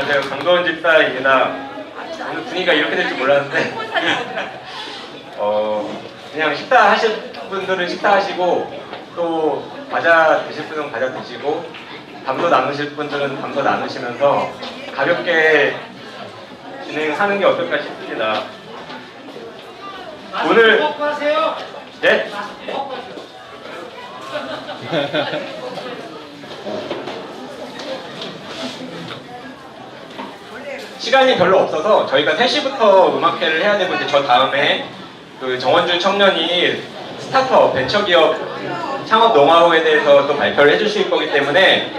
안녕하세요. 강도원 집사입니다. 오늘 분위기가 이렇게 될 줄 몰랐는데 그냥 식사 하실 분들은 식사 하시고 또 과자 드실 분은 과자 드시고 담소 나누실 분들은 담소 나누시면서 가볍게 진행하는 게 어떨까 싶습니다. 오늘 네? 시간이 별로 없어서 저희가 3시부터 음악회를 해야 되고 이제 저 다음에 그 정원준 청년이 스타트업 벤처기업 창업 노하우에 대해서 또 발표를 해주실 거기 때문에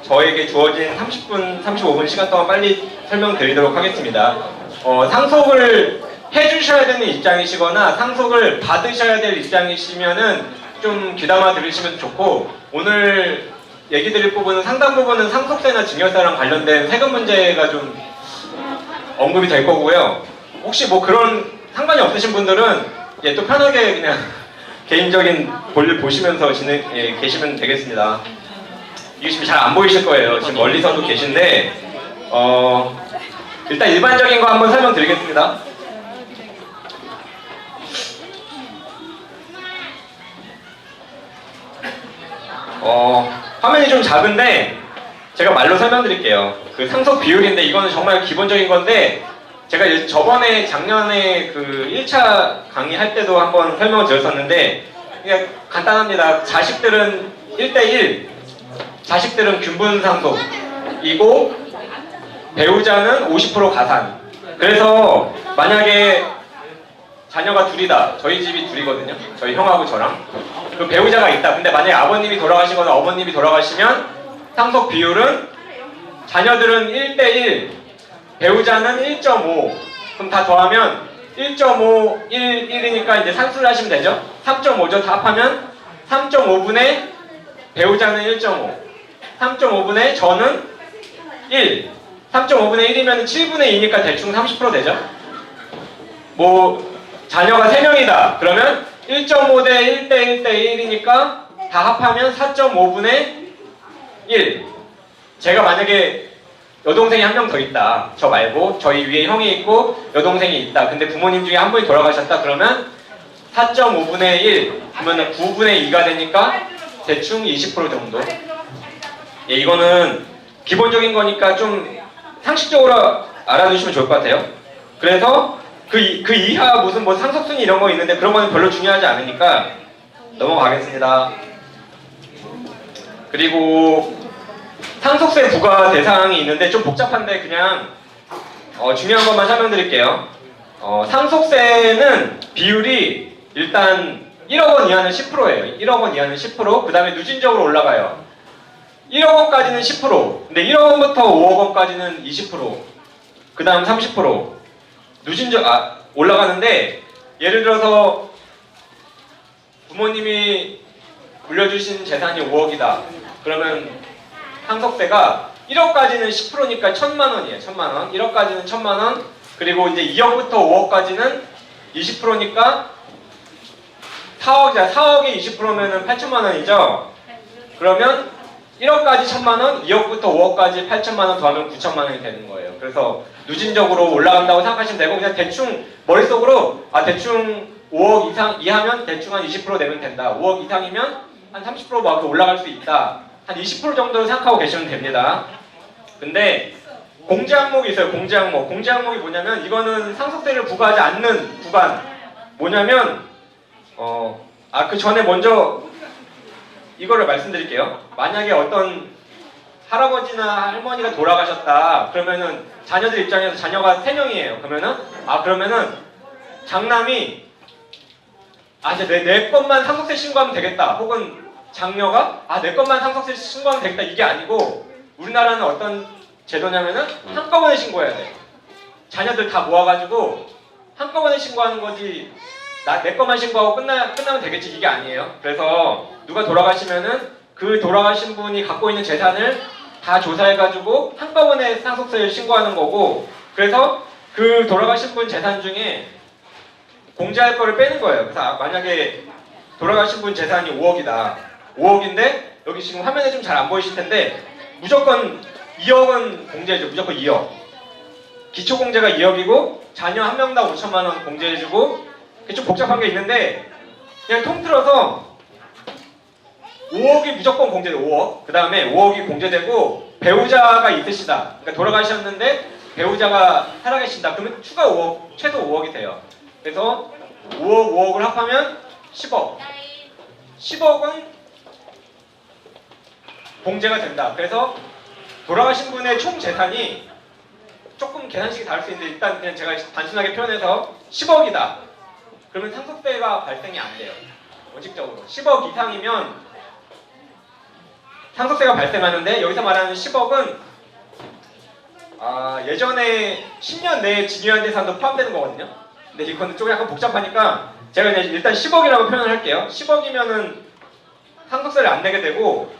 저에게 주어진 30분, 35분 시간 동안 빨리 설명드리도록 하겠습니다. 상속을 해주셔야 되는 입장이시거나 상속을 받으셔야 될 입장이시면은 좀 귀담아 들으시면 좋고, 오늘 얘기 드릴 부분은 상당 부분은 상속세나 증여세랑 관련된 세금 문제가 좀 언급이 될 거고요. 혹시 뭐 그런 상관이 없으신 분들은 또 편하게 그냥 개인적인 볼일 보시면서 계시면 되겠습니다. 이게 지금 잘 안 보이실 거예요. 지금 멀리서도 계신데 일단 일반적인 거 한번 설명드리겠습니다. 화면이 좀 작은데 제가 말로 설명드릴게요. 그 상속 비율인데 이거는 정말 기본적인 건데 제가 저번에 작년에 그 1차 강의할 때도 한번 설명을 드렸었는데 그냥 간단합니다. 자식들은 1대1, 자식들은 균분 상속이고 배우자는 50% 가산. 그래서 만약에 자녀가 둘이다. 저희 집이 둘이거든요. 저희 형하고 저랑. 그 배우자가 있다. 근데 만약에 아버님이 돌아가시거나 어머님이 돌아가시면 상속 비율은 자녀들은 1대1, 배우자는 1.5. 그럼 다 더하면 1.5, 1이니까 이제 산수를 하시면 되죠. 3.5죠. 다 합하면 3.5분의 배우자는 1.5. 3.5분의 저는 1. 3.5분의 1이면 7분의 2니까 대충 30% 되죠. 뭐 자녀가 3명이다. 그러면 1.5 대 1 대 1 대 1이니까 다 합하면 4.5분의 1. 제가 만약에 여동생이 한 명 더 있다. 저 말고 저희 위에 형이 있고 여동생이 있다. 근데 부모님 중에 한 분이 돌아가셨다. 그러면 4.5분의 1 그러면 9분의 2가 되니까 대충 20% 정도. 이거는 기본적인 거니까 좀 상식적으로 알아두시면 좋을 것 같아요. 그래서 그 이하 무슨 뭐 상속순위 이런 거 있는데 그런 거는 별로 중요하지 않으니까 넘어가겠습니다. 그리고 상속세 부과 대상이 있는데 좀 복잡한데 그냥 중요한 것만 설명드릴게요. 상속세는 비율이 일단 1억 원 이하는 10%예요. 1억 원 이하는 10%. 그 다음에 누진적으로 올라가요. 1억 원까지는 10%. 근데 1억 원부터 5억 원까지는 20%. 그 다음 30%. 올라가는데 예를 들어서 부모님이 물려주신 재산이 5억이다. 그러면 상속세가 1억까지는 10%니까 1,000만 원이에요. 1,000만 원. 1억까지는 1,000만 원. 그리고 이제 2억부터 5억까지는 20%니까 4억이야. 4억이 20%면은 8천만 원이죠. 그러면 1억까지 1,000만 원, 2억부터 5억까지 8천만 원 더하면 9천만 원이 되는 거예요. 그래서 누진적으로 올라간다고 생각하시면 되고 그냥 대충 머릿속으로 대충 5억 이상 이하면 대충 한 20% 내면 된다. 5억 이상이면 한 30% 올라갈 수 있다. 한 20% 정도 생각하고 계시면 됩니다. 근데 공제 항목이 있어요. 공제 항목. 공제 항목이 뭐냐면 이거는 상속세를 부과하지 않는 구간. 뭐냐면 그 전에 먼저 이거를 말씀드릴게요. 만약에 어떤 할아버지나 할머니가 돌아가셨다. 그러면은 자녀들 입장에서 자녀가 3명이에요. 그러면은 장남이 이제 내 것만 상속세 신고하면 되겠다. 혹은 장녀가 내 것만 상속세 신고하면 되겠다. 이게 아니고 우리나라는 어떤 제도냐면은 한꺼번에 신고해야 돼요. 자녀들 다 모아가지고 한꺼번에 신고하는 거지. 내 것만 신고하고 끝나면 되겠지. 이게 아니에요. 그래서 누가 돌아가시면은 그 돌아가신 분이 갖고 있는 재산을 다 조사해가지고 한꺼번에 상속세를 신고하는 거고, 그래서 그 돌아가신 분 재산 중에 공제할 거를 빼는 거예요. 그래서 만약에 돌아가신 분 재산이 5억이다. 5억인데 여기 지금 화면에 좀 잘 안 보이실 텐데 무조건 2억은 공제해줘. 무조건 2억. 기초공제가 2억이고 자녀 한 명당 5천만 원 공제해주고, 좀 복잡한 게 있는데 그냥 통틀어서 5억이 무조건 공제돼. 5억. 그 다음에 5억이 공제되고 배우자가 있으시다. 그러니까 돌아가셨는데 배우자가 살아계신다. 그러면 추가 5억, 최소 5억이 돼요. 그래서 5억, 5억을 합하면 10억. 10억은 공제가 된다. 그래서 돌아가신 분의 총 재산이 조금 계산식이 다를 수 있는데 일단 그냥 제가 단순하게 표현해서 10억이다. 그러면 상속세가 발생이 안 돼요. 원칙적으로. 10억 이상이면 상속세가 발생하는데, 여기서 말하는 10억은 예전에 10년 내에 증여한 재산도 포함되는 거거든요. 근데 이거는 좀 약간 복잡하니까 제가 그냥 일단 10억이라고 표현을 할게요. 10억이면은 상속세를 안 내게 되고,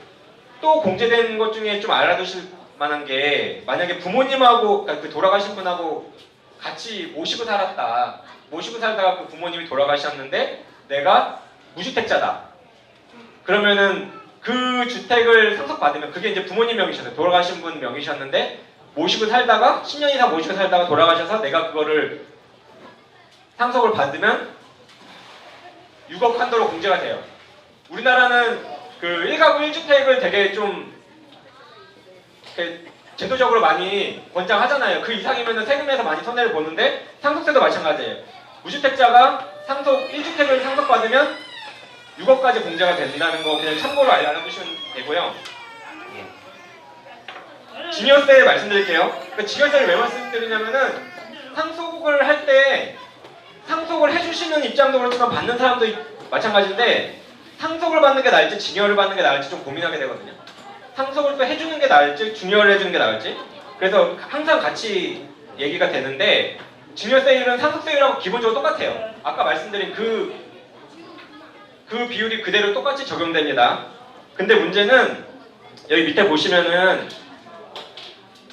또 공제된 것 중에 좀 알아두실 만한 게, 만약에 부모님하고, 그러니까 그 돌아가신 분하고 같이 모시고 살았다. 모시고 살다가 그 부모님이 돌아가셨는데 내가 무주택자다. 그러면은 그 주택을 상속받으면, 그게 이제 부모님 명의셨어요. 돌아가신 분 명의셨는데 모시고 살다가 10년 이상 모시고 살다가 돌아가셔서 내가 그거를 상속을 받으면 6억 한도로 공제가 돼요. 우리나라는 그 1가구 1주택을 되게 좀 제도적으로 많이 권장하잖아요. 그 이상이면 세금에서 많이 손해를 보는데 상속세도 마찬가지예요. 무주택자가 1주택을 상속받으면 6억까지 공제가 된다는 거 그냥 참고로 알아두시면 되고요. 증여세 말씀드릴게요. 그러니까 증여세를 왜 말씀드리냐면은 상속을 할 때 상속을 해주시는 입장도 그렇지만 받는 사람도 마찬가지인데, 상속을 받는 게 나을지 증여를 받는 게 나을지 좀 고민하게 되거든요. 상속을 또 해주는 게 나을지 증여를 해주는 게 나을지. 그래서 항상 같이 얘기가 되는데, 증여세율은 상속세율하고 기본적으로 똑같아요. 아까 말씀드린 그 비율이 그대로 똑같이 적용됩니다. 근데 문제는 여기 밑에 보시면은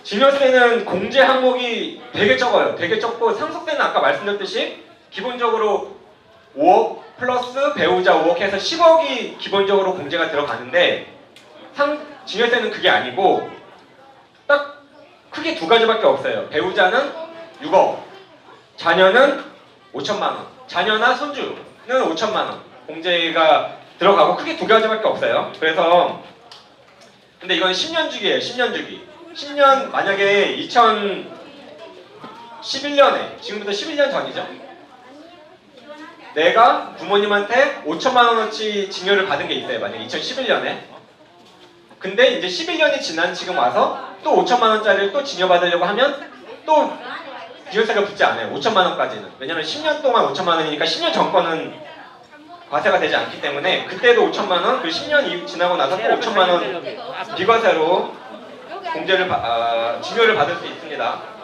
증여세는 공제 항목이 되게 적어요. 되게 적고, 상속세는 아까 말씀드렸듯이 기본적으로 5억 플러스 배우자 5억 해서 10억이 기본적으로 공제가 들어가는데, 증여세는 그게 아니고 딱 크게 두 가지밖에 없어요. 배우자는 6억, 자녀는 5천만 원. 자녀나 손주는 5천만 원 공제가 들어가고, 크게 두 가지밖에 없어요. 그래서 근데 이건 10년 주기예요. 10년 주기. 10년, 만약에 2011년에, 지금부터 11년 전이죠. 내가 부모님한테 5천만 원어치 증여를 받은 게 있어요. 만약에 2011년에. 근데 이제 11년이 지난 지금 와서 또 5천만 원짜리를 또 증여받으려고 하면 또 증여세가 붙지 않아요. 5천만 원까지는. 왜냐면 10년 동안 5천만 원이니까 10년 전 거는 과세가 되지 않기 때문에 그때도 5천만 원, 그 10년 지나고 나서 또 5천만 원 비과세로 공제를 증여를 받을 수 있습니다.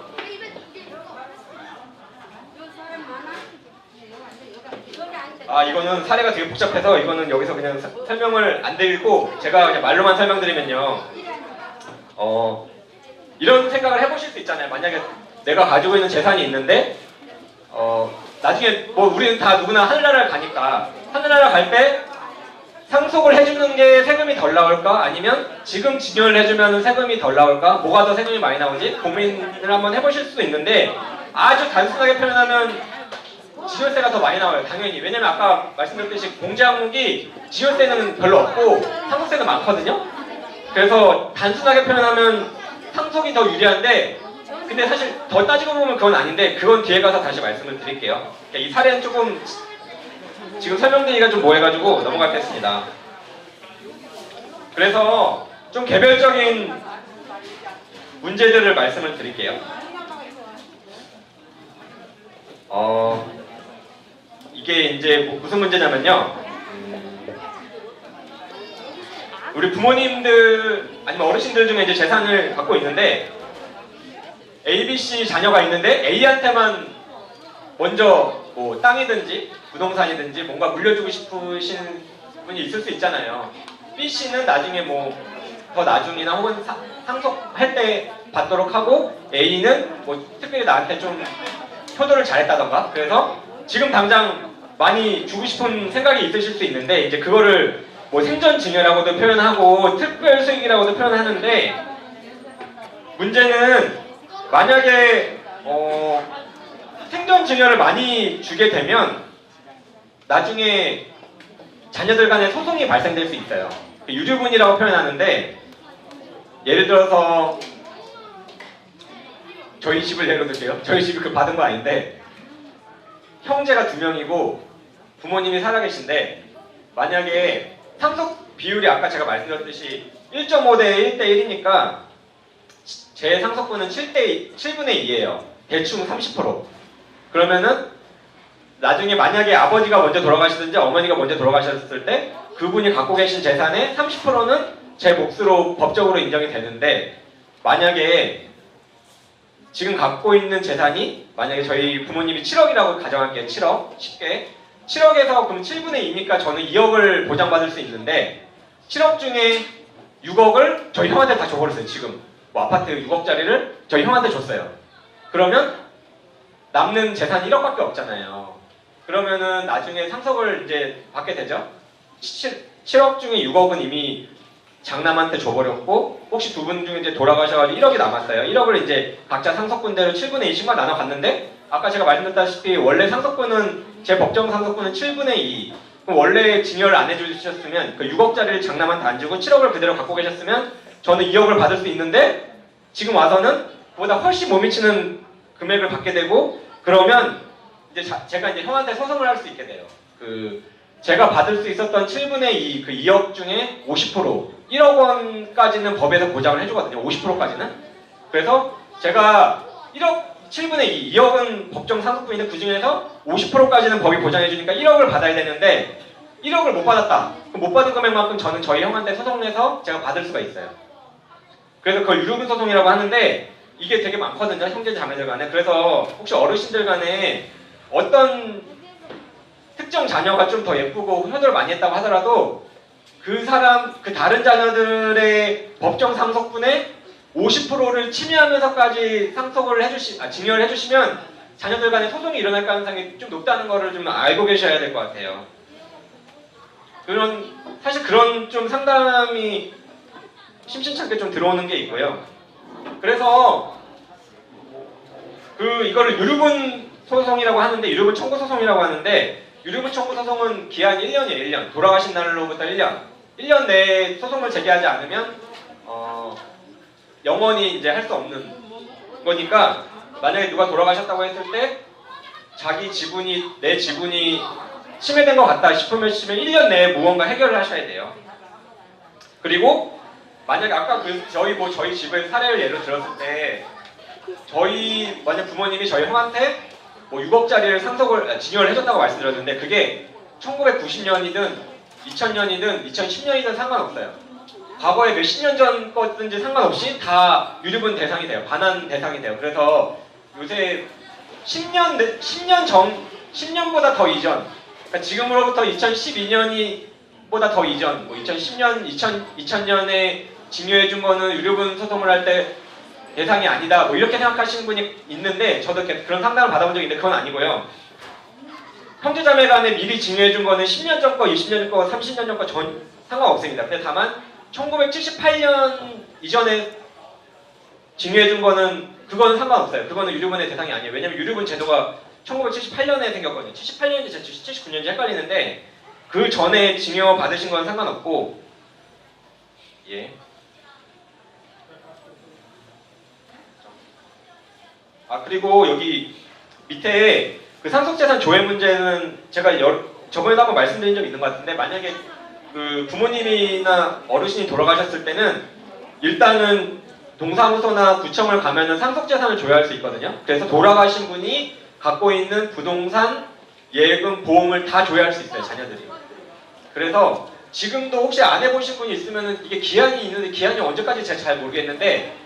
이거는 사례가 되게 복잡해서 이거는 여기서 그냥 설명을 안 드리고 제가 그냥 말로만 설명드리면요. 이런 생각을 해보실 수 있잖아요. 만약에 내가 가지고 있는 재산이 있는데 나중에 뭐 우리는 다 누구나 하늘나라를 가니까 하늘나라 갈 때 상속을 해주는 게 세금이 덜 나올까? 아니면 지금 증여를 해주면 세금이 덜 나올까? 뭐가 더 세금이 많이 나오지? 고민을 한번 해보실 수도 있는데, 아주 단순하게 표현하면 증여세가 더 많이 나와요. 당연히. 왜냐면 아까 말씀드렸듯이 공제 항목이 증여세는 별로 없고 상속세는 많거든요. 그래서 단순하게 표현하면 상속이 더 유리한데, 근데 사실 더 따지고 보면 그건 아닌데, 그건 뒤에 가서 다시 말씀을 드릴게요. 그러니까 이 사례는 조금 지금 설명드리기가 좀 뭐해가지고 넘어가겠습니다. 그래서 좀 개별적인 문제들을 말씀을 드릴게요. 이게 이제 무슨 문제냐면요. 우리 부모님들 아니면 어르신들 중에 이제 재산을 갖고 있는데 A, B, C 자녀가 있는데 A한테만 먼저 뭐 땅이든지 부동산이든지 뭔가 물려주고 싶으신 분이 있을 수 있잖아요. B, C는 나중에 뭐 더 나중이나 혹은 상속할 때 받도록 하고, A는 뭐 특별히 나한테 좀 효도를 잘했다던가, 그래서 지금 당장 많이 주고 싶은 생각이 있으실 수 있는데, 이제 그거를 뭐 생전 증여라고도 표현하고 특별 수익이라고도 표현하는데, 문제는 만약에 생존 증여를 많이 주게 되면 나중에 자녀들 간의 소송이 발생될 수 있어요. 유류분이라고 표현하는데, 예를 들어서 저희 집을 예로 들게요. 저희 집이 그 받은 거 아닌데 형제가 2명이고 부모님이 살아계신데, 만약에 상속 비율이 아까 제가 말씀드렸듯이 1.5대 1대 1이니까 제 상속분은 7분의 2예요. 대충 30%. 그러면은 나중에 만약에 아버지가 먼저 돌아가시든지 어머니가 먼저 돌아가셨을 때 그분이 갖고 계신 재산의 30%는 제 몫으로 법적으로 인정이 되는데, 만약에 지금 갖고 있는 재산이 만약에 저희 부모님이 7억이라고 가정할게요. 7억 쉽게 7억에서 그럼 7분의 2니까 저는 2억을 보장받을 수 있는데 7억 중에 6억을 저희 형한테 다 줘버렸어요. 지금 뭐 아파트 6억짜리를 저희 형한테 줬어요. 그러면 남는 재산이 1억밖에 없잖아요. 그러면은 나중에 상속을 이제 받게 되죠. 7억 중에 6억은 이미 장남한테 줘버렸고, 혹시 두 분 중에 이제 돌아가셔가지고 1억이 남았어요. 1억을 이제 각자 상속분대로 7분의 2씩만 나눠 갔는데, 아까 제가 말씀드렸다시피 원래 상속분은 제 법정 상속분은 7분의 2. 그럼 원래 증여를 안 해주셨으면 그 6억짜리를 장남한테 안 주고 7억을 그대로 갖고 계셨으면 저는 2억을 받을 수 있는데, 지금 와서는 그보다 훨씬 못 미치는 금액을 받게 되고, 그러면 이제 제가 이제 형한테 소송을 할 수 있게 돼요. 제가 받을 수 있었던 7분의 2, 그 2억 중에 50%, 1억 원까지는 법에서 보장을 해주거든요. 50%까지는. 그래서 제가 7분의 2, 2억은 법정 상속분인데 그 중에서 50%까지는 법이 보장해주니까 1억을 받아야 되는데 1억을 못 받았다. 그럼 못 받은 금액만큼 저는 저희 형한테 소송해서 제가 받을 수가 있어요. 그래서 그걸 유류분 소송이라고 하는데, 이게 되게 많거든요. 형제 자매들 간에. 그래서 혹시 어르신들 간에 어떤 특정 자녀가 좀 더 예쁘고 효도를 많이 했다고 하더라도 그 다른 자녀들의 법정 상속분의 50%를 침해하면서까지 증여를 해주시면 자녀들 간에 소송이 일어날 가능성이 좀 높다는 거를 좀 알고 계셔야 될 것 같아요. 사실 그런 좀 상담이 심심찮게 좀 들어오는 게 있고요. 그래서 이거를 유류분 소송이라고 하는데, 유류분 청구 소송이라고 하는데, 유류분 청구 소송은 기한이 1년이에요. 1년. 돌아가신 날로부터 1년. 1년 내에 소송을 제기하지 않으면 영원히 이제 할 수 없는 거니까, 만약에 누가 돌아가셨다고 했을 때 내 지분이 침해된 것 같다 싶으면 1년 내에 무언가 해결을 하셔야 돼요. 그리고 만약에 아까 저희 집의 사례를 예로 들었을 때, 만약 부모님이 저희 형한테 뭐 6억짜리를 증여를 해줬다고 말씀드렸는데, 그게 1990년이든 2000년이든 2010년이든 상관없어요. 과거에 몇십 년 전 거든지 상관없이 다 유류분 대상이 돼요. 반환 대상이 돼요. 그래서 요새 10년보다 더 이전, 그러니까 지금으로부터 2012년보다 더 이전, 뭐 2010년, 2000년에 증여해준 거는 유류분 소송을 할 때 대상이 아니다, 뭐 이렇게 생각하시는 분이 있는데, 저도 그런 상담을 받아본 적이 있는데 그건 아니고요. 형제자매 간에 미리 증여해준 거는 10년 전 거, 20년 전 거, 30년 전 거 상관없습니다. 근데 다만 1978년 이전에 증여해준 그거는 상관없어요. 그거는 유류분의 대상이 아니에요. 왜냐면 유류분 제도가 1978년에 생겼거든요. 78년인지 79년인지 헷갈리는데, 그 전에 증여 받으신 건 상관없고, 예. 그리고 여기 밑에 그 상속재산 조회 문제는 제가 저번에도 한번 말씀드린 적이 있는 것 같은데, 만약에 그 부모님이나 어르신이 돌아가셨을 때는 일단은 동사무소나 구청을 가면은 상속재산을 조회할 수 있거든요. 그래서 돌아가신 분이 갖고 있는 부동산, 예금, 보험을 다 조회할 수 있어요, 자녀들이. 그래서 지금도 혹시 안 해보신 분이 있으면은, 이게 기한이 있는데 기한이 언제까지 제가 잘 모르겠는데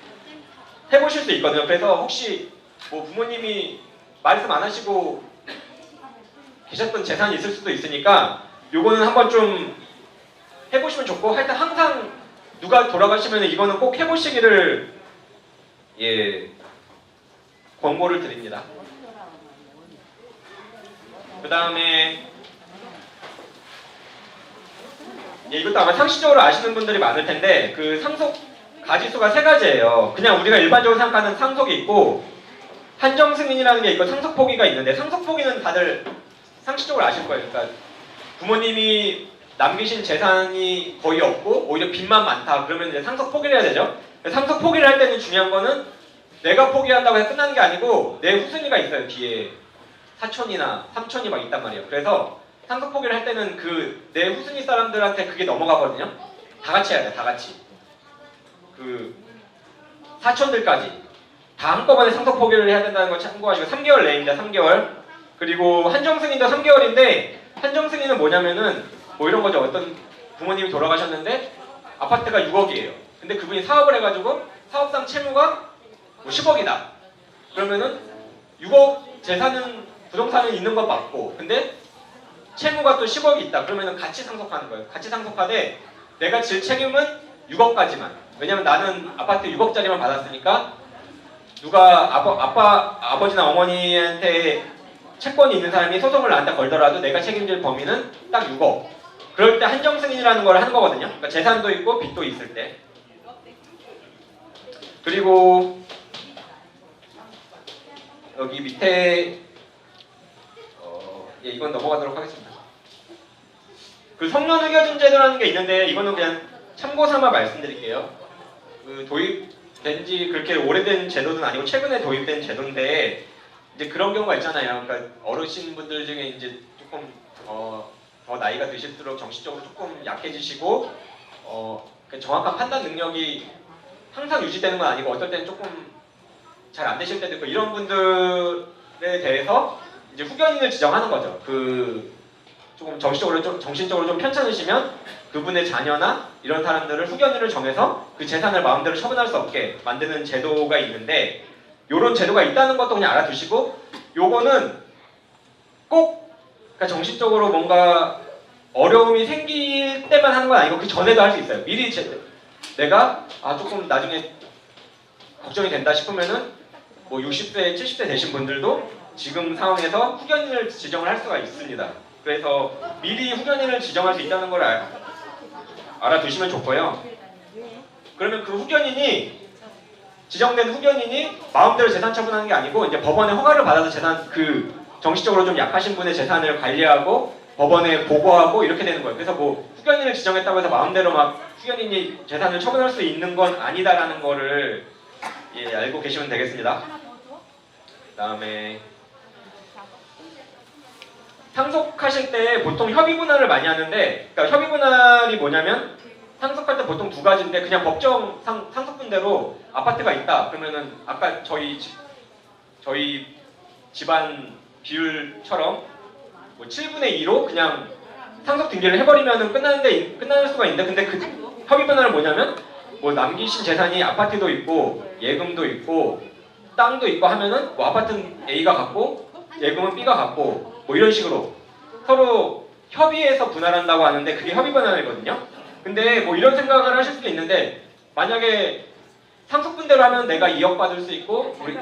해보실 수 있거든요. 그래서 혹시 뭐 부모님이 말씀 안 하시고 계셨던 재산이 있을 수도 있으니까 요거는 한번 좀 해보시면 좋고, 하여튼 항상 누가 돌아가시면 이거는 꼭 해보시기를 권고를 드립니다. 그 다음에 이것도 아마 상식적으로 아시는 분들이 많을 텐데, 가지수가 세 가지예요. 그냥 우리가 일반적으로 생각하는 상속이 있고 한정승인이라는 게 있고 상속포기가 있는데 상속포기는 다들 상식적으로 아실 거예요. 그러니까 부모님이 남기신 재산이 거의 없고 오히려 빚만 많다. 그러면 이제 상속 포기를 해야 되죠. 상속 포기를 할 때는 중요한 거는 내가 포기한다고 해서 끝나는 게 아니고 내 후순위가 있어요. 뒤에 사촌이나 삼촌이 막 있단 말이에요. 그래서 상속 포기를 할 때는 그 내 후순위 사람들한테 그게 넘어가거든요. 다 같이 해야 돼요. 다 같이. 그 사촌들까지 다 한꺼번에 상속 포기를 해야 된다는 거 참고하시고 3개월 내입니다. 3개월. 그리고 한정승인도 3개월인데 한정승인은 뭐냐면은 뭐 이런 거죠. 어떤 부모님이 돌아가셨는데 아파트가 6억이에요. 근데 그분이 사업을 해가지고 사업상 채무가 뭐 10억이다. 그러면은 6억 재산은 부동산은 있는 것 맞고 근데 채무가 또 10억이 있다. 그러면은 같이 상속하는 거예요. 같이 상속하되 내가 질 책임은 6억까지만. 왜냐면 나는 아파트 6억짜리만 받았으니까 누가 아버지나 어머니한테 채권이 있는 사람이 소송을 나한테 걸더라도 내가 책임질 범위는 딱 6억. 그럴 때 한정승인이라는 걸 하는 거거든요. 그러니까 재산도 있고 빚도 있을 때. 그리고 여기 밑에 예, 이건 넘어가도록 하겠습니다. 그 성년의결준 제도라는 게 있는데 이거는 그냥 참고 삼아 말씀드릴게요. 그 도입된 지 그렇게 오래된 제도는 아니고 최근에 도입된 제도인데 이제 그런 경우가 있잖아요. 그러니까 어르신분들 중에 이제 조금 더 나이가 드실수록 정신적으로 조금 약해지시고 그 정확한 판단 능력이 항상 유지되는 건 아니고 어떨 때는 조금 잘 안 되실 때도 있고 이런 분들에 대해서 이제 후견인을 지정하는 거죠. 그 조금 정신적으로 좀 편찮으시면 그분의 자녀나 이런 사람들을 후견인을 정해서 그 재산을 마음대로 처분할 수 없게 만드는 제도가 있는데 요런 제도가 있다는 것도 그냥 알아두시고 요거는 꼭 그러니까 정신적으로 뭔가 어려움이 생길 때만 하는 건 아니고 그 전에도 할 수 있어요. 미리 내가 조금 나중에 걱정이 된다 싶으면은 뭐 60세, 70세 되신 분들도 지금 상황에서 후견인을 지정을 할 수가 있습니다. 그래서 미리 후견인을 지정할 수 있다는 걸 알아두시면 좋고요. 그러면 그 후견인이 지정된 후견인이 마음대로 재산 처분하는 게 아니고 이제 법원의 허가를 받아서 재산 그 정신적으로 좀 약하신 분의 재산을 관리하고 법원에 보고하고 이렇게 되는 거예요. 그래서 뭐 후견인을 지정했다고 해서 마음대로 막 후견인이 재산을 처분할 수 있는 건 아니다라는 거를 예, 알고 계시면 되겠습니다. 그다음에 상속하실 때 보통 협의분할을 많이 하는데 그러니까 협의분할이 뭐냐면 상속할 때 보통 두 가지인데 그냥 법정 상속분대로 아파트가 있다 그러면은 아까 저희 집안 비율처럼 뭐 7분의 2로 그냥 상속 등기를 해버리면은 끝날 수가 있는데 근데 그 협의분할은 뭐냐면 뭐 남기신 재산이 아파트도 있고 예금도 있고 땅도 있고 하면은 뭐 아파트는 A가 갖고 예금은 B가 갖고 뭐 이런 식으로 서로 협의해서 분할한다고 하는데 그게 협의분할이거든요. 근데 뭐 이런 생각을 하실 수도 있는데 만약에 상속분대로 하면 내가 2억 받을 수 있고 우리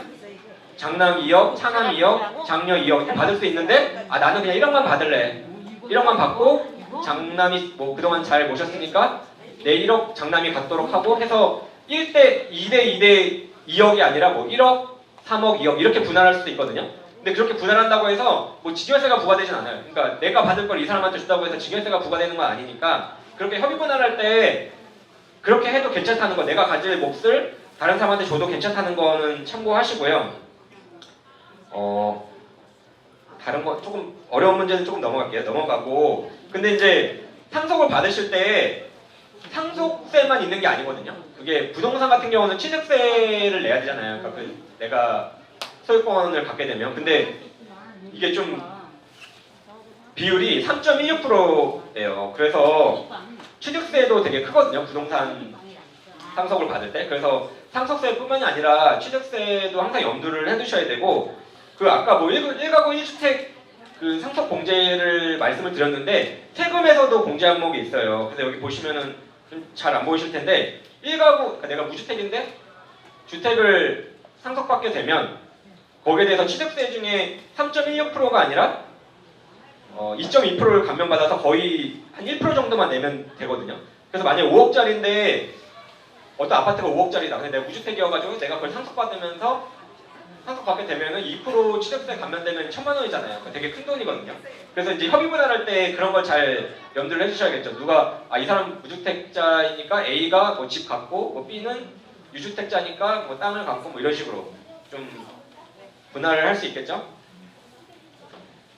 장남 2억, 차남 2억, 장녀 2억 이렇게 받을 수 있는데 나는 그냥 1억만 받을래. 1억만 받고 장남이 뭐 그동안 잘 모셨으니까 내 1억 장남이 갖도록 하고 해서 1대 2대 2대 2억이 아니라 뭐 1억, 3억, 2억 이렇게 분할할 수도 있거든요. 근데 그렇게 분할한다고 해서 뭐 직결세가 부과되진 않아요. 그러니까 내가 받을 걸 이 사람한테 준다고 해서 직결세가 부과되는 건 아니니까 그렇게 협의 분할할 때 그렇게 해도 괜찮다는 거 내가 가질 몫을 다른 사람한테 줘도 괜찮다는 거는 참고하시고요. 다른 거 조금 어려운 문제는 조금 넘어가고 근데 이제 상속을 받으실 때 상속세만 있는 게 아니거든요. 그게 부동산 같은 경우는 취득세를 내야 되잖아요. 그러니까 내가 소유권을 갖게 되면 근데 이게 좀 비율이 3.16%예요. 그래서 취득세도 되게 크거든요. 부동산 상속을 받을 때. 그래서 상속세뿐만이 아니라 취득세도 항상 염두를 해두셔야 되고 그 아까 뭐 1가구 1주택 그 상속 공제를 말씀을 드렸는데 세금에서도 공제 항목이 있어요. 그래서 여기 보시면은 잘 안 보이실 텐데 1가구 그러니까 내가 무주택인데 주택을 상속받게 되면 거기에 대해서 취득세 중에 3.16%가 아니라 2.2%를 감면받아서 거의 한 1% 정도만 내면 되거든요. 그래서 만약에 5억짜리인데 어떤 아파트가 5억짜리다. 근데 내가 무주택이어가지고 내가 그걸 상속받게 되면은 2% 취득세 감면되면 1,000만 원이잖아요. 그거 되게 큰 돈이거든요. 그래서 이제 협의 분할할 때 그런 걸 잘 염두를 해주셔야겠죠. 누가 이 사람 무주택자이니까 A가 뭐 집 갖고 뭐 B는 유주택자니까 뭐 땅을 갖고 뭐 이런 식으로 좀 분할을 할 수 있겠죠.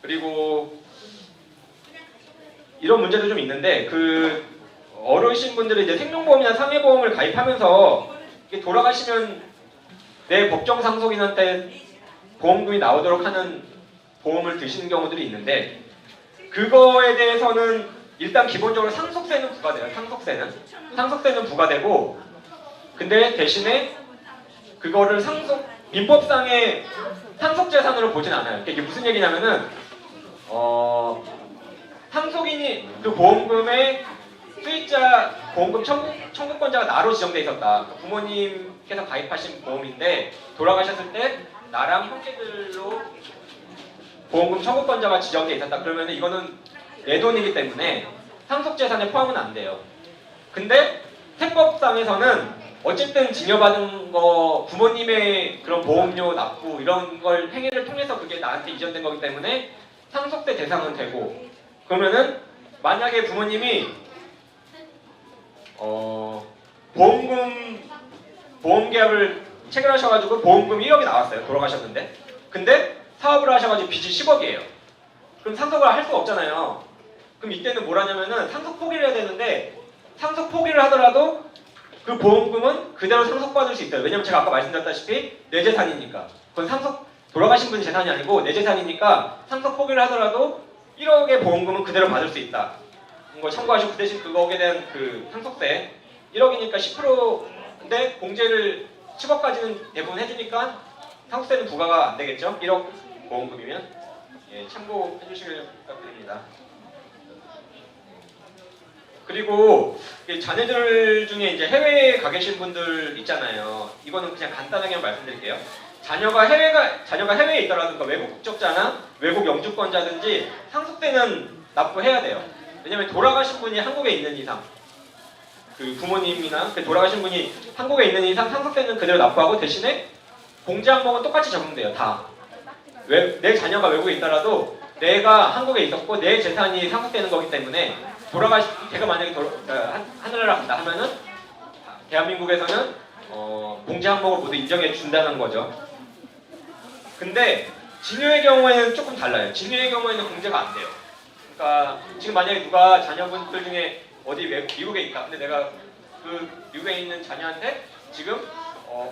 그리고 이런 문제도 좀 있는데 그 어르신 분들이 이제 생명보험이나 상해보험을 가입하면서 이게 돌아가시면 내 법정 상속인한테 보험금이 나오도록 하는 보험을 드시는 경우들이 있는데 그거에 대해서는 일단 기본적으로 상속세는 부과돼요. 상속세는 부과되고 근데 대신에 그거를 민법상의 상속재산으로 보진 않아요. 이게 무슨 얘기냐면은 상속인이 그 보험금의 수익자 보험금 청구권자가 나로 지정돼 있었다. 부모님께서 가입하신 보험인데 돌아가셨을 때 나랑 형제들로 보험금 청구권자가 지정돼 있었다. 그러면 이거는 내 돈이기 때문에 상속재산에 포함은 안 돼요. 근데 세법상에서는 어쨌든 증여받은 거 부모님의 그런 보험료 납부 이런 걸 행위를 통해서 그게 나한테 이전된 거기 때문에 상속세 대상은 되고 그러면은 만약에 부모님이 보험계약을 체결하셔가지고 보험금이 1억이 나왔어요. 돌아가셨는데. 근데 사업을 하셔가지고 빚이 10억이에요. 그럼 상속을 할 수가 없잖아요. 그럼 이때는 뭘 하냐면은 상속 포기를 해야 되는데 상속 포기를 하더라도 그 보험금은 그대로 상속받을 수 있어요. 왜냐면 제가 아까 말씀드렸다시피 내 재산이니까. 그건 돌아가신 분의 재산이 아니고 내 재산이니까 상속 포기를 하더라도 1억의 보험금은 그대로 받을 수 있다. 거 참고하시고 그 대신 그거에 대한 그 상속세 1억이니까 10%인데 공제를 10억까지는 대부분 해주니까 상속세는 부과가 안 되겠죠? 1억 보험금이면 예, 참고해 주시길 부탁드립니다. 그리고 자녀들 중에 이제 해외에 가 계신 분들 있잖아요. 이거는 그냥 간단하게 말씀드릴게요. 자녀가 해외에 있더라도 그러니까 외국 국적자나 외국 영주권자든지 상속세는 납부해야 돼요. 왜냐면 돌아가신 분이 한국에 있는 이상 그 부모님이나 그 돌아가신 분이 한국에 있는 이상 상속세는 그대로 납부하고 대신에 공제 항목은 똑같이 적용돼요. 다. 내 자녀가 외국에 있더라도 내가 한국에 있었고 내 재산이 상속되는 거기 때문에 제가 만약에 하늘나라 간다 하면은 대한민국에서는 공제 항목을 모두 인정해 준다는 거죠. 근데 증여의 경우에는 조금 달라요. 증여의 경우에는 공제가 안 돼요. 그러니까 지금 만약에 누가 자녀분들 중에 어디 미국에 있다. 근데 내가 그 미국에 있는 자녀한테 지금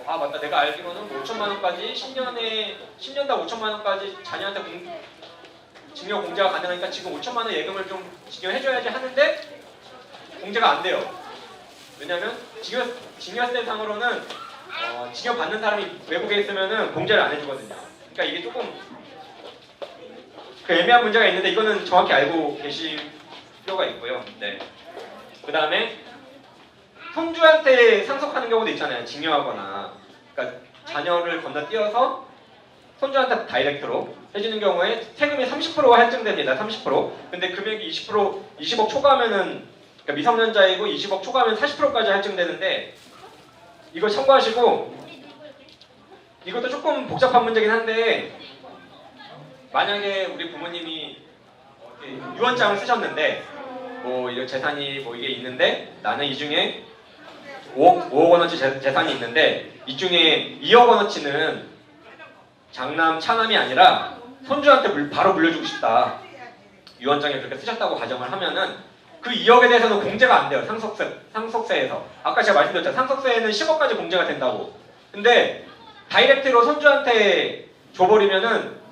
맞다. 내가 알기로는 5천만 원까지 10년당 5천만 원까지 자녀한테 증여 공제가 가능하니까 지금 5천만 원 예금을 좀 증여해줘야지 하는데 공제가 안 돼요. 왜냐하면 증여세상으로는 증여 받는 사람이 외국에 있으면은 공제를 안 해주거든요. 그러니까 이게 조금 그 애매한 문제가 있는데 이거는 정확히 알고 계실 필요가 있고요. 네. 그 다음에 손주한테 상속하는 경우도 있잖아요. 증여하거나 그러니까 자녀를 건너뛰어서 손주한테 다이렉트로 해주는 경우에 세금이 30%가 할증됩니다. 30%. 근데 금액이 20억 초과하면은 그러니까 미성년자이고 20억 초과하면 40%까지 할증되는데 이거 참고하시고 이것도 조금 복잡한 문제긴 한데 만약에 우리 부모님이 유언장을 쓰셨는데 뭐 이런 재산이 뭐 이게 있는데 나는 이 중에 5억 원어치 재산이 있는데 이 중에 2억 원어치는 장남, 차남이 아니라 손주한테 바로 물려주고 싶다. 유언장에 그렇게 쓰셨다고 가정을 하면은 그 2억에 대해서는 공제가 안 돼요. 상속세에서. 아까 제가 말씀드렸잖아요. 상속세에는 10억까지 공제가 된다고. 근데 다이렉트로 손주한테 줘버리면은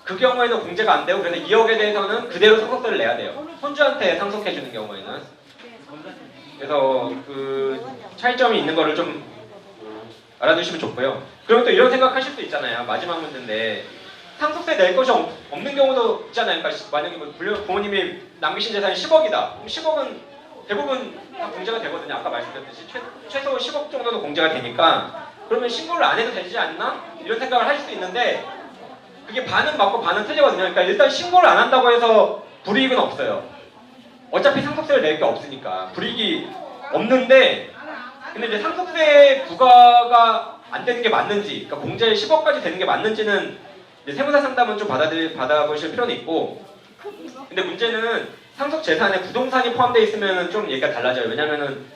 그 경우에는 공제가 안 되고 그래서 2억에 대해서는 그대로 상속세를 내야 돼요. 손주한테 상속해주는 경우에는. 그래서 그 차이점이 있는 거를 좀 알아두시면 좋고요. 그리고 또 이런 생각하실 수 있잖아요. 마지막 문제인데 상속세 낼 것이 없는 경우도 있잖아요. 그러니까 만약에 부모님이 남기신 재산이 10억이다. 그럼 10억은 대부분 다 공제가 되거든요. 아까 말씀드렸듯이 최소 10억 정도는 공제가 되니까 그러면 신고를 안 해도 되지 않나? 이런 생각을 하실 수 있는데 그게 반은 맞고 반은 틀리거든요. 그러니까 일단 신고를 안 한다고 해서 불이익은 없어요. 어차피 상속세를 낼 게 없으니까 불이익이 없는데 근데 이제 상속세 부과가 안 되는 게 맞는지, 그러니까 공제 10억까지 되는 게 맞는지는 이제 세무사 상담은 좀 받아보실 필요는 있고, 근데 문제는 상속 재산에 부동산이 포함되어 있으면 좀 얘기가 달라져요. 왜냐면은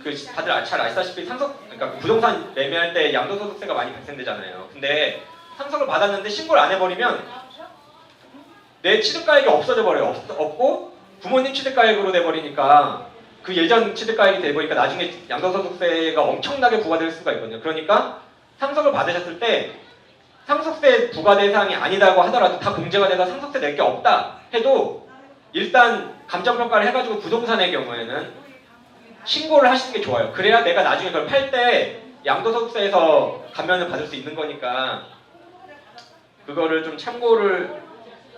그 다들 잘 아시다시피 그러니까 부동산 매매할 때 양도소득세가 많이 발생되잖아요. 근데 상속을 받았는데 신고를 안 해버리면 내 취득가액이 없어져 버려요. 없고 부모님 취득가액으로 돼버리니까 그 예전 취득가액이 돼버리니까 나중에 양도소득세가 엄청나게 부과될 수가 있거든요. 그러니까 상속을 받으셨을 때 상속세 부과 대상이 아니다고 하더라도 다 공제가 돼서 상속세 낼 게 없다 해도 일단 감정평가를 해가지고 부동산의 경우에는 신고를 하시는 게 좋아요. 그래야 내가 나중에 그걸 팔 때 양도소득세에서 감면을 받을 수 있는 거니까 그거를 좀 참고를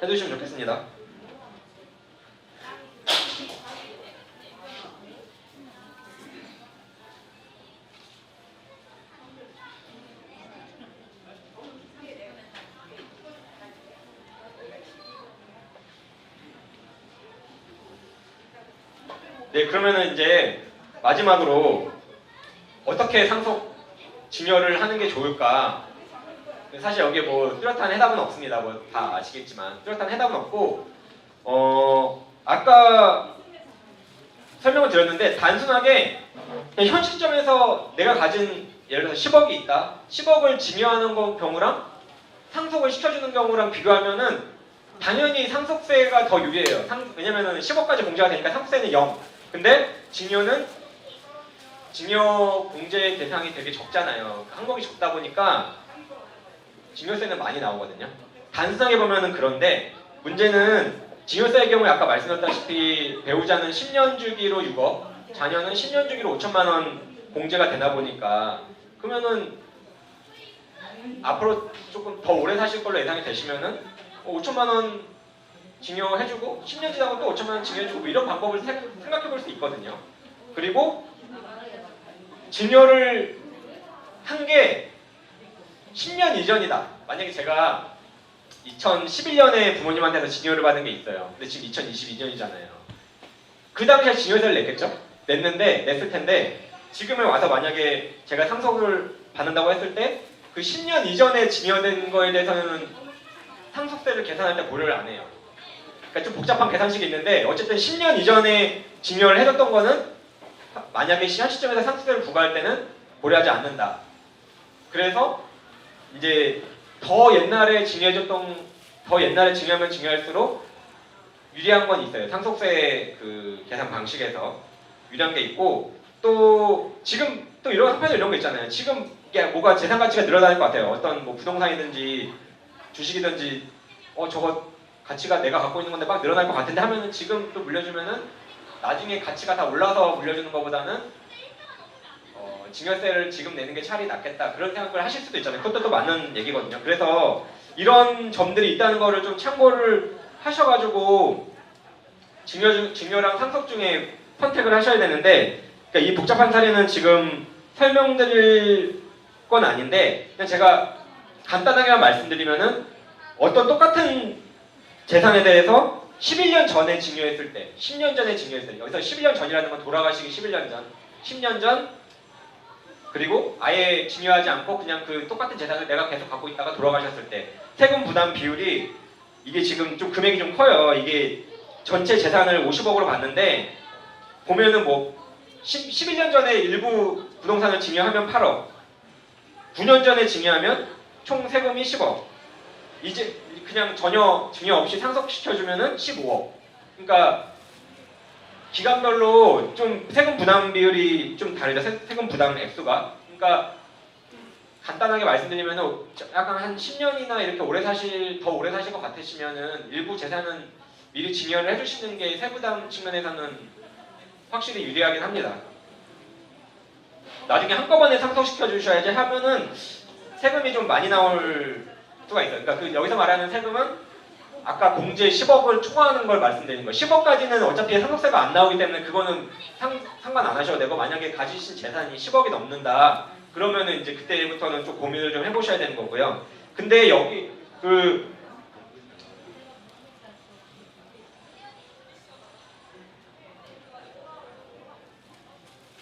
해두시면 좋겠습니다. 네, 그러면은 이제 마지막으로 어떻게 상속 증여를 하는 게 좋을까? 사실 여기에 뭐 뚜렷한 해답은 없습니다. 뭐 다 아시겠지만 뚜렷한 해답은 없고 아까 설명을 드렸는데 단순하게 그냥 현 시점에서 내가 가진 예를 들어서 10억이 있다. 10억을 증여하는 경우랑 상속을 시켜주는 경우랑 비교하면은 당연히 상속세가 더 유리해요. 왜냐면은 10억까지 공제가 되니까 상속세는 0. 근데 증여 공제 대상이 되게 적잖아요. 항목이 적다 보니까 증여세는 많이 나오거든요. 단순하게 보면은 그런데 문제는 증여세의 경우에 아까 말씀드렸다시피 배우자는 10년 주기로 6억, 자녀는 10년 주기로 5천만 원 공제가 되나 보니까 그러면은 앞으로 조금 더 오래 사실 걸로 예상이 되시면은 5천만 원 증여해주고 10년 지나고 또 5천만 원 증여해주고 이런 방법을 생각해 볼 수 있거든요. 그리고 증여를 한 게 10년 이전이다. 만약에 제가 2011년에 부모님한테서 증여를 받은 게 있어요. 근데 지금 2022년이잖아요. 그 당시에 증여세를 냈을 텐데 지금에 와서 만약에 제가 상속을 받는다고 했을 때 그 10년 이전에 증여된 거에 대해서는 상속세를 계산할 때 고려를 안 해요. 그러니까 좀 복잡한 계산식이 있는데 어쨌든 10년 이전에 증여를 해줬던 거는 만약에 현 시점에서 상속세를 부과할 때는 고려하지 않는다. 그래서 이제 더 옛날에 증여하면 증여할수록 유리한 건 있어요. 상속세 그 계산 방식에서 유리한 게 있고 또 지금 또 이런 한편에 이런 거 있잖아요. 지금 이게 뭐가 재산 가치가 늘어나는 것 같아요. 어떤 뭐 부동산이든지 주식이든지 저거 가치가 내가 갖고 있는 건데 막 늘어날 것 같은데 하면은 지금 또 물려주면은 나중에 가치가 다 올라서 물려주는 것보다는 증여세를 지금 내는 게 차라리 낫겠다 그런 생각을 하실 수도 있잖아요. 그것도 또 맞는 얘기거든요. 그래서 이런 점들이 있다는 거를 좀 참고를 하셔가지고 증여랑 상속 중에 선택을 하셔야 되는데 그러니까 이 복잡한 사례는 지금 설명드릴 건 아닌데 그냥 제가 간단하게만 말씀드리면은 어떤 똑같은 재산에 대해서 11년 전에 증여했을 때 10년 전에 증여했을 때 여기서 11년 전이라는 건 돌아가시기 11년 전 10년 전 그리고 아예 증여하지 않고 그냥 그 똑같은 재산을 내가 계속 갖고 있다가 돌아가셨을 때 세금 부담 비율이 이게 지금 좀 금액이 좀 커요. 이게 전체 재산을 50억으로 봤는데 보면은 뭐 11년 전에 일부 부동산을 증여하면 8억 9년 전에 증여하면 총 세금이 10억 이제 그냥 전혀 증여 없이 상속시켜주면은 15억 그러니까 기간별로 좀 세금 부담 비율이 좀 다르죠. 세금 부담 액수가. 그러니까 간단하게 말씀드리면은 약간 한 10년이나 이렇게 더 오래 사실 것 같으시면은 일부 재산은 미리 증여를 해주시는 게 세부담 측면에서는 확실히 유리하긴 합니다. 나중에 한꺼번에 상속시켜 주셔야지 하면은 세금이 좀 많이 나올 수가 있어요. 그러니까 그 여기서 말하는 세금은 아까 공제 10억을 초과하는 걸 말씀드리는 거예요. 10억까지는 어차피 상속세가 안 나오기 때문에 그거는 상관 안 하셔도 되고 만약에 가지신 재산이 10억이 넘는다 그러면은 이제 그때부터는 좀 고민을 좀 해보셔야 되는 거고요. 근데 여기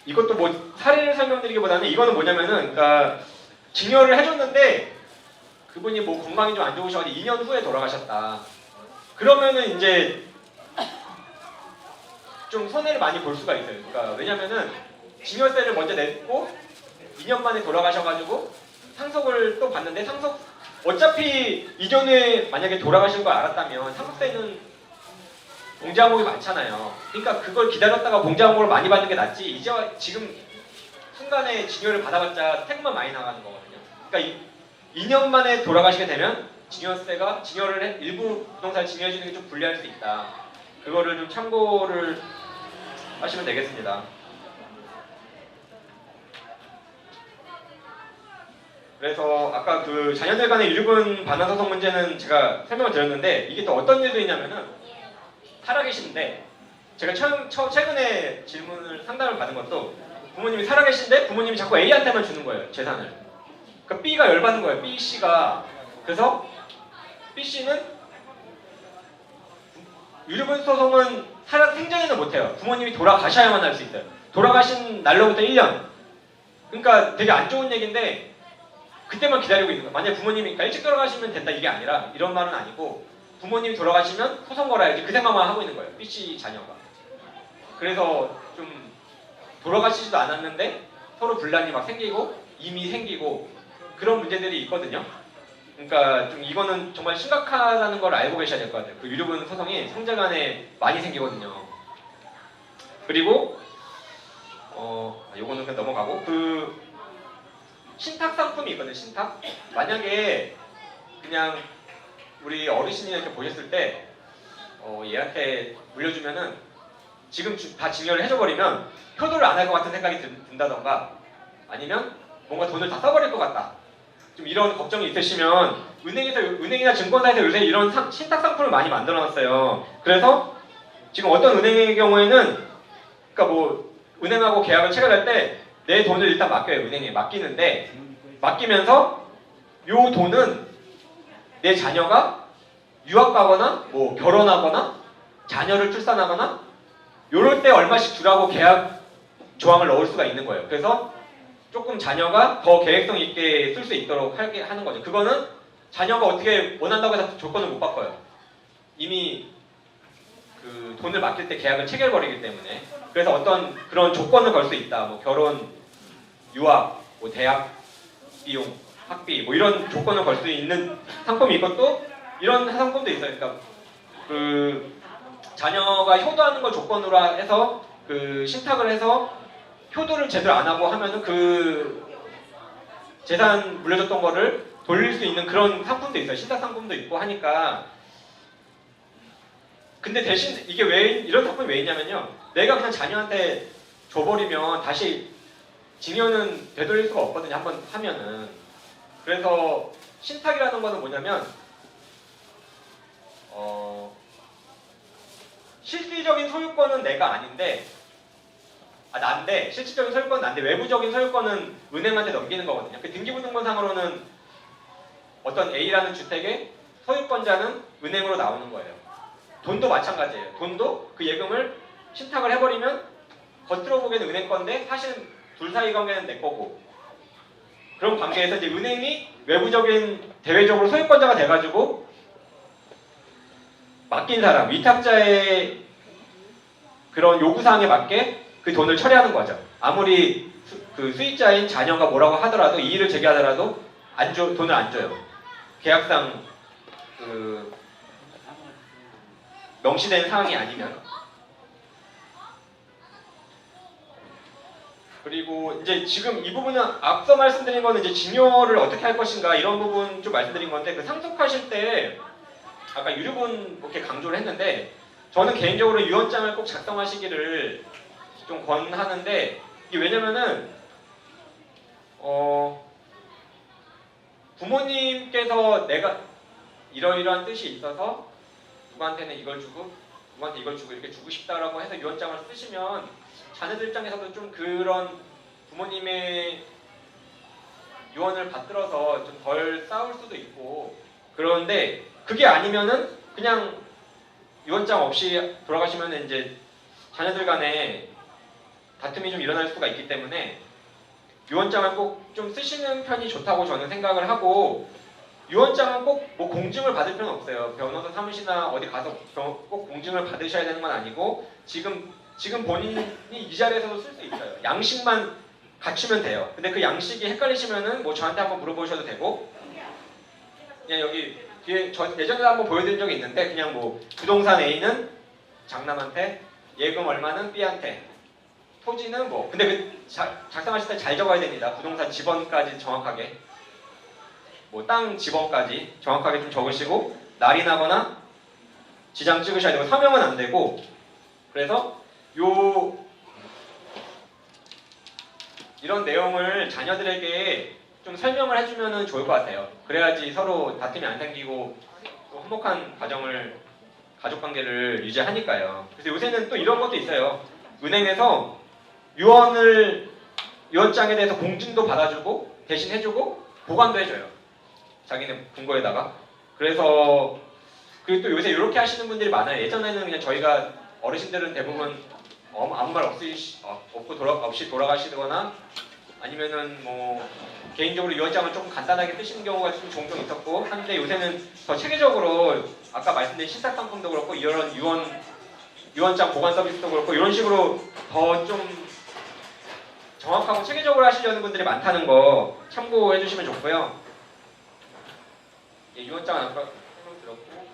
이것도 뭐 사례를 설명드리기보다는 이거는 뭐냐면은 그러니까 증여를 해줬는데 그분이 뭐 건강이 좀 안 좋으셔가지고 2년 후에 돌아가셨다. 그러면은 이제 좀 손해를 많이 볼 수가 있어요. 그러니까 왜냐면은 증여세를 먼저 냈고 2년 만에 돌아가셔가지고 상속을 또 받는데 상속 어차피 이전에 만약에 돌아가신 걸 알았다면 상속세는 공제 항목이 많잖아요. 그러니까 그걸 기다렸다가 공제 항목을 많이 받는 게 낫지. 이제 지금 순간에 증여를 받아봤자 세금만 많이 나가는 거거든요. 그러니까 2년 만에 돌아가시게 되면 증여세가 일부 부동산을 증여해주는 게 좀 불리할 수 있다. 그거를 좀 참고를 하시면 되겠습니다. 그래서 아까 그 자녀들 간의 유류분 반환 소송 문제는 제가 설명을 드렸는데 이게 또 어떤 일도 있냐면은 살아계신데 제가 최근에 질문을 상담을 받은 것도 부모님이 살아계신데 부모님이 자꾸 A한테만 주는 거예요, 재산을. 그러니까 B가 열받는 거예요, B씨가. 그래서 B씨는 유류분 소송은 생전에는 못해요. 부모님이 돌아가셔야만 할 수 있어요. 돌아가신 날로부터 1년. 그러니까 되게 안 좋은 얘기인데 그때만 기다리고 있는 거예요. 만약에 부모님이 그러니까 일찍 돌아가시면 된다 이게 아니라 이런 말은 아니고 부모님이 돌아가시면 소송 걸어야지 그 생각만 하고 있는 거예요. B씨 자녀가. 그래서 좀 돌아가시지도 않았는데 서로 분란이 막 생기고 이미 생기고 그런 문제들이 있거든요. 그러니까 좀 이거는 정말 심각하다는 걸 알고 계셔야 될 것 같아요. 그 유류분 소송이 성자간에 많이 생기거든요. 그리고 요거는 그냥 넘어가고 그 신탁 상품이 있거든요. 신탁. 만약에 그냥 우리 어르신이 이렇게 보셨을 때 얘한테 물려주면은 지금 다 증여를 해줘버리면 효도를 안 할 것 같은 생각이 든다던가 아니면 뭔가 돈을 다 써버릴 것 같다. 좀 이런 걱정이 있으시면 은행이나 증권사에서 요새 이런 신탁 상품을 많이 만들어놨어요. 그래서 지금 어떤 은행의 경우에는 그러니까 뭐 은행하고 계약을 체결할 때 내 돈을 일단 맡겨요. 은행에 맡기는데 맡기면서 요 돈은 내 자녀가 유학 가거나 뭐 결혼하거나 자녀를 출산하거나 요럴 때 얼마씩 주라고 계약 조항을 넣을 수가 있는 거예요. 그래서 조금 자녀가 더 계획성 있게 쓸 수 있도록 하게 하는 거죠. 그거는 자녀가 어떻게 원한다고 해서 조건을 못 바꿔요. 이미 그 돈을 맡길 때 계약을 체결버리기 때문에. 그래서 어떤 그런 조건을 걸 수 있다. 뭐 결혼, 유학, 뭐 대학 비용, 학비 뭐 이런 조건을 걸 수 있는 상품이 있고 또 이런 상품도 있어요. 그러니까 그 자녀가 효도하는 걸 조건으로 해서 그 신탁을 해서 효도를 제대로 안 하고 하면은 그 재산 물려줬던 거를 돌릴 수 있는 그런 상품도 있어요. 신탁 상품도 있고 하니까. 근데 대신 이게 왜 이런 상품이 왜 있냐면요. 내가 그냥 자녀한테 줘버리면 다시 증여는 되돌릴 수가 없거든요. 한번 하면은. 그래서 신탁이라는 거는 뭐냐면 실질적인 소유권은 내가 아닌데 난데 실질적인 소유권은 난데 외부적인 소유권은 은행한테 넘기는 거거든요. 그 등기부등본상으로는 어떤 A라는 주택의 소유권자는 은행으로 나오는 거예요. 돈도 마찬가지예요. 돈도 그 예금을 신탁을 해버리면 겉으로 보기에는 은행 건데 사실은 둘 사이 관계는 내 거고 그런 관계에서 이제 은행이 외부적인 대외적으로 소유권자가 돼가지고 맡긴 사람, 위탁자의 그런 요구사항에 맞게 그 돈을 처리하는 거죠. 아무리 그 수익자인 자녀가 뭐라고 하더라도 이의를 제기하더라도 돈을 안 줘요. 계약상 그 명시된 사항이 아니면. 그리고 이제 지금 이 부분은 앞서 말씀드린 거는 이제 증여를 어떻게 할 것인가 이런 부분 좀 말씀드린 건데 그 상속하실 때 아까 유류분 이렇게 강조를 했는데 저는 개인적으로 유언장을 꼭 작성하시기를 좀 권하는데 이게 왜냐면은 부모님께서 내가 이러이러한 뜻이 있어서 누구한테는 이걸 주고 누구한테 이걸 주고 이렇게 주고 싶다라고 해서 유언장을 쓰시면 자녀들 입장에서도 좀 그런 부모님의 유언을 받들어서 좀 덜 싸울 수도 있고 그런데 그게 아니면은 그냥 유언장 없이 돌아가시면 이제 자녀들 간에 다툼이 좀 일어날 수가 있기 때문에 유언장을 꼭 좀 쓰시는 편이 좋다고 저는 생각을 하고, 유언장은 꼭 뭐 공증을 받을 필요는 없어요. 변호사 사무실이나 어디 가서 꼭 공증을 받으셔야 되는 건 아니고, 지금 본인이 이 자리에서도 쓸 수 있어요. 양식만 갖추면 돼요. 근데 그 양식이 헷갈리시면은 뭐 저한테 한번 물어보셔도 되고, 그냥 여기 뒤에 저 예전에 한번 보여드린 적이 있는데, 그냥 뭐 부동산 A는 장남한테, 예금 얼마는 B한테, 토지는 뭐, 근데 그 작성하실 때 잘 적어야 됩니다. 부동산 지번까지 정확하게, 뭐 땅 지번까지 정확하게 좀 적으시고, 날이 나거나 지장 찍으셔야 되고, 서명은 안 되고. 그래서 이런 내용을 자녀들에게 좀 설명을 해주면 좋을 것 같아요. 그래야지 서로 다툼이 안 생기고 또 화목한 가족관계를 유지하니까요. 그래서 요새는 또 이런 것도 있어요. 은행에서 유언장에 대해서 공증도 받아주고 대신 해주고 보관도 해줘요. 자기네 금고에다가. 그래서 그리고 또 요새 이렇게 하시는 분들이 많아요. 예전에는 그냥 저희가 어르신들은 대부분 아무 말 없이 돌아가시거나, 아니면은 뭐 개인적으로 유언장을 조금 간단하게 쓰시는 경우가 좀 종종 있었고 한데, 요새는 더 체계적으로 아까 말씀드린 신탁상품도 그렇고 이런 유언장 보관 서비스도 그렇고 이런 식으로 더 좀 정확하고 체계적으로 하시려는 분들이 많다는 거 참고해 주시면 좋고요. 예, 유언장은 아까 설명드렸고,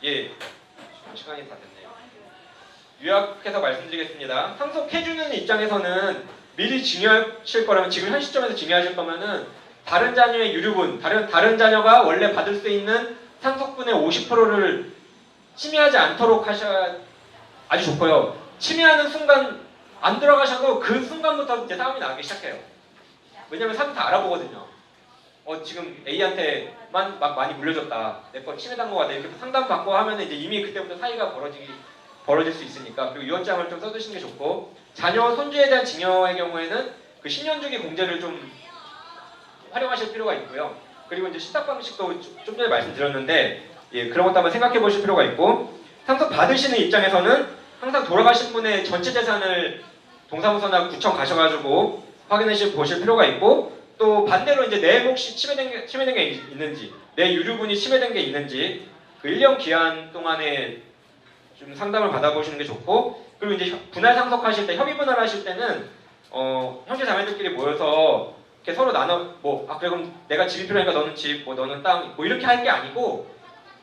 예, 시간이 다 됐네요. 요약해서 말씀드리겠습니다. 상속해주는 입장에서는 미리 증여하실 거라면, 지금 현 시점에서 증여하실 거면은 다른 자녀의 유류분, 다른 자녀가 원래 받을 수 있는 상속분의 50%를 침해하지 않도록 하셔야 아주 좋고요. 침해하는 순간 안 들어가셔도 그 순간부터 이제 싸움이 나기 시작해요. 왜냐면 사람 다 알아보거든요. 지금 A한테만 막 많이 물려줬다, 내 거 침해당한 것 같다, 이렇게 상담 받고 하면 이제 이미 그때부터 사이가 벌어질 수 있으니까. 그리고 유언장을 좀 써두시는 게 좋고, 자녀 손주에 대한 증여의 경우에는 그 10년 주기 공제를 좀 활용하실 필요가 있고요. 그리고 이제 신탁 방식도 좀 전에 말씀드렸는데, 예, 그런 것도 한번 생각해 보실 필요가 있고, 상속 받으시는 입장에서는 항상 돌아가신 분의 전체 재산을 동사무소나 구청 가셔가지고 확인해 보실 필요가 있고, 또 반대로 이제 내 몫이 침해된 게 있는지, 내 유류분이 침해된 게 있는지 그 1년 기한 동안에 좀 상담을 받아보시는 게 좋고, 그리고 이제 분할 상속하실 때, 협의 분할하실 때는 형제 자매들끼리 모여서 이렇게 서로 나눠 그래 그럼 내가 집이 필요하니까 너는 집, 뭐 너는 땅, 뭐 이렇게 할 게 아니고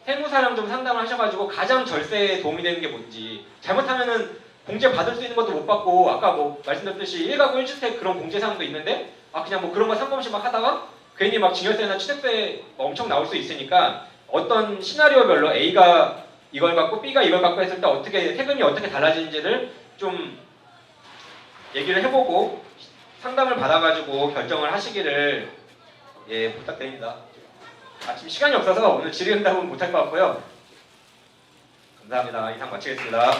세무사랑 좀 상담을 하셔가지고 가장 절세에 도움이 되는 게 뭔지, 잘못하면은 공제 받을 수 있는 것도 못 받고, 아까 뭐 말씀드렸듯이 1가구 1주택 그런 공제사항도 있는데 그냥 뭐 그런 거 상관없이 막 하다가 괜히 막 증여세나 취득세 엄청 나올 수 있으니까, 어떤 시나리오별로 A가 이걸 갖고 B가 이걸 갖고 했을 때 어떻게 세금이 어떻게 달라지는지를 좀 얘기를 해보고 상담을 받아가지고 결정을 하시기를 부탁드립니다. 지금 시간이 없어서 오늘 질의응답은 못할 것 같고요. 감사합니다. 이상 마치겠습니다.